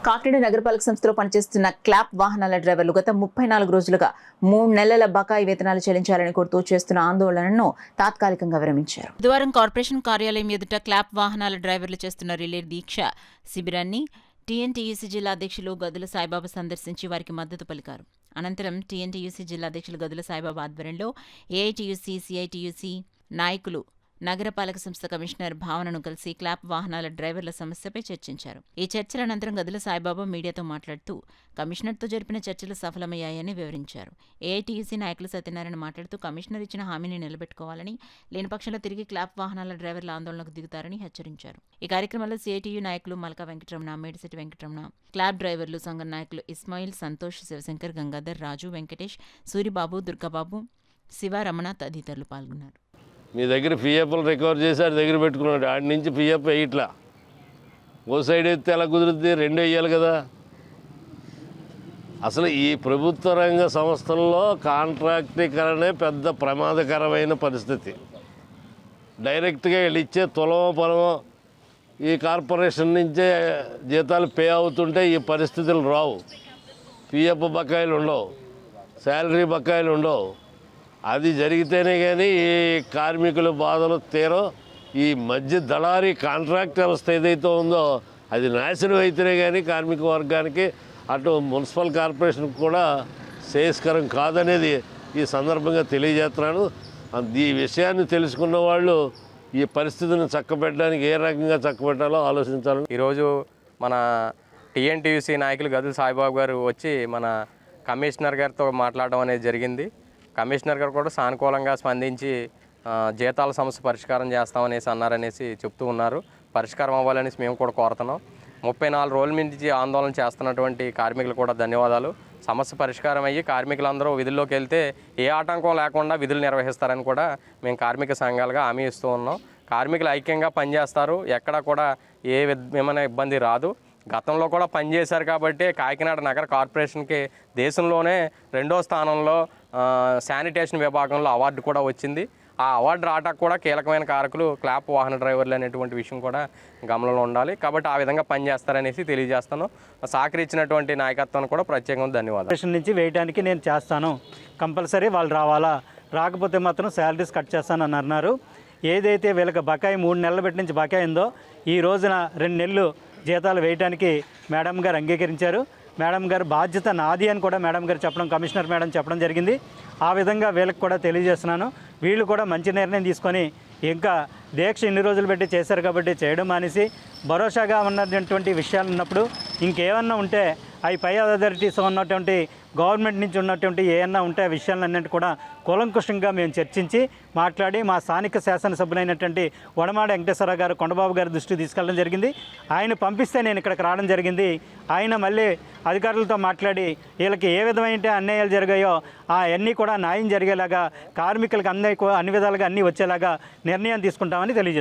కాకినాడ నగరపాలక సంస్థలో పనిచేస్తున్న క్లాప్ వాహనాల డ్రైవర్లు గత 34 రోజులుగా 3 నెలల బకాయి వేతనాలు చెల్లించాలని కోరుతూ చేస్తున్న ఆందోళనను తాత్కాలికంగా విరమించారు. బుధవారం కార్పొరేషన్ కార్యాలయం ఎదుట క్లాప్ వాహనాల డ్రైవర్లు చేస్తున్న రిలే దీక్ష శిబిరాన్ని టీఎన్టీయూసీ జిల్లా అధ్యక్షులు గదుల సాయిబాబా సందర్శించి వారికి మద్దతు పలికారు. అనంతరం టీఎన్టీయూసీ జిల్లా అధ్యక్షులు గదుల సాయిబాబా ఆధ్వర్యంలో ఏఐటీయూసీ, సిఐటీయూసీ నాయకులు నగరపాలక సంస్థ కమిషనర్ భావనను కలిసి క్లాప్ వాహనాల డ్రైవర్ల సమస్యపై చర్చించారు. ఈ చర్చల అనంతరం గదుల సాయిబాబా మీడియాతో మాట్లాడుతూ కమిషనర్తో జరిపిన చర్చలు సఫలమయ్యాయని వివరించారు. ఏఐటీయూసీ నాయకులు సత్యనారాయణ మాట్లాడుతూ కమిషనర్ ఇచ్చిన హామీని నిలబెట్టుకోవాలని, లేని పక్షంలో తిరిగి క్లాప్ వాహనాల డ్రైవర్ల ఆందోళనకు దిగుతారని హెచ్చరించారు. ఈ కార్యక్రమంలో సిఐటియు నాయకులు మల్కా వెంకటరమణ, మేడిశెట్టి వెంకటరమణ, క్లాప్ డ్రైవర్లు సంఘం నాయకులు ఇస్మాయిల్, సంతోష్, శివశంకర్, గంగాధర్, రాజు, వెంకటేష్, సూరిబాబు, దుర్గాబాబు, శివ, రమణ తదితరులు పాల్గొన్నారు. మీ దగ్గర పిఎఫ్లు రికవర్ చేసి ఆడి దగ్గర పెట్టుకున్నాడు. ఆడి నుంచి పిఎఫ్ వేయట్లా. ఓ సైడ్ ఎత్తే ఎలా కుదురుద్ది? 2 వేయాలి కదా. అసలు ఈ ప్రభుత్వ రంగ సంస్థల్లో కాంట్రాక్టీకరణే పెద్ద ప్రమాదకరమైన పరిస్థితి. డైరెక్ట్గా వీళ్ళు ఇచ్చే తులమో పొలమో ఈ కార్పొరేషన్ నుంచే జీతాలు పే అవుతుంటే ఈ పరిస్థితులు రావు. పిఎఫ్ బకాయిలు ఉండవు, శాలరీ బకాయిలు ఉండవు. అది జరిగితేనే కానీ ఈ కార్మికుల బాధలు తీరో. ఈ మధ్య దళారీ కాంట్రాక్ట్ వ్యవస్థ ఏదైతే ఉందో అది నాశనం అయితేనే కానీ కార్మిక వర్గానికి అటు మున్సిపల్ కార్పొరేషన్కి కూడా శ్రేయస్కరం కాదనేది ఈ సందర్భంగా తెలియజేస్తున్నాను. ఈ విషయాన్ని తెలుసుకున్న వాళ్ళు ఈ పరిస్థితిని చక్కబెట్టడానికి ఏ రకంగా చక్కబెట్టాలో ఆలోచించాలని ఈరోజు మన టీఎన్టీయూసీ నాయకులు గదుల సాయిబాబు గారు వచ్చి మన కమిషనర్ గారితో మాట్లాడడం అనేది జరిగింది. కమిషనర్ గారు కూడా సానుకూలంగా స్పందించి జీతాల సమస్య పరిష్కారం చేస్తామనేసి అన్నారనేసి చెప్తూ ఉన్నారు. పరిష్కారం అవ్వాలనేసి మేము కూడా కోరుతున్నాం. 34 రోజుల నుంచి ఆందోళన చేస్తున్నటువంటి కార్మికులు కూడా ధన్యవాదాలు. సమస్య పరిష్కారం అయ్యి కార్మికులందరూ విధుల్లోకి వెళ్తే ఏ ఆటంకం లేకుండా విధులు నిర్వహిస్తారని కూడా మేము కార్మిక సంఘాలుగా హామీ ఇస్తూ ఉన్నాం. కార్మికులు ఐక్యంగా పనిచేస్తారు, ఎక్కడా కూడా ఏ విధమైన ఇబ్బంది రాదు. గతంలో కూడా పనిచేశారు కాబట్టి కాకినాడ నగర కార్పొరేషన్కి దేశంలోనే 2వ స్థానంలో శానిటేషన్ విభాగంలో అవార్డు కూడా వచ్చింది. ఆ అవార్డు రావడానికి కూడా కీలకమైన కారకులు క్లాప్ వాహన డ్రైవర్లు అనేటువంటి విషయం కూడా గమనంలో ఉండాలి. కాబట్టి ఆ విధంగా పనిచేస్తారనేసి తెలియజేస్తాను. సహకరించినటువంటి నాయకత్వాన్ని కూడా ప్రత్యేకంగా ధన్యవాదాలు. నుంచి వేయడానికి నేను చేస్తాను, కంపల్సరీ వాళ్ళు రావాలా, రాకపోతే మాత్రం శాలరీస్ కట్ చేస్తానని అన్నారు. ఏదైతే వీళ్ళకి బకాయి 3 నెలల బట్టి నుంచి బకాయి ఉందో ఈ రోజున 2 నెలలు జీతాలు వేయడానికి మేడం గారు అంగీకరించారు. మేడం గారు బాధ్యత నాది అని కూడా మేడం గారు చెప్పడం, కమిషనర్ మేడం చెప్పడం జరిగింది. ఆ విధంగా వీళ్ళకి కూడా తెలియజేస్తున్నాను. వీళ్ళు కూడా మంచి నిర్ణయం తీసుకొని ఇంకా దీక్ష ఇన్ని రోజులు పెట్టి చేశారు కాబట్టి చేయడం మానేసి భరోసాగా ఉన్నటువంటి విషయాలు ఉన్నప్పుడు ఇంకేమన్నా ఉంటే అవి పై అథారిటీస్ ఉన్నటువంటి గవర్నమెంట్ నుంచి ఉన్నటువంటి ఏమన్నా ఉంటే ఆ విషయాలన్నింటి కూడా కూలంకుషంగా మేము చర్చించి మాట్లాడి మా స్థానిక శాసనసభ్యులైనటువంటి వడమాడ వెంకటేశ్వరరావు గారు, కొండబాబు గారి దృష్టికి తీసుకెళ్ళడం జరిగింది. ఆయన పంపిస్తే నేను ఇక్కడికి రావడం జరిగింది. ఆయన మళ్ళీ అధికారులతో మాట్లాడి వీళ్ళకి ఏ విధమైన అన్యాయాలు జరిగాయో అవన్నీ కూడా న్యాయం జరిగేలాగా కార్మికులకు అన్ని విధాలుగా అన్నీ వచ్చేలాగా నిర్ణయం తీసుకుంటామని తెలియజేస్తాను.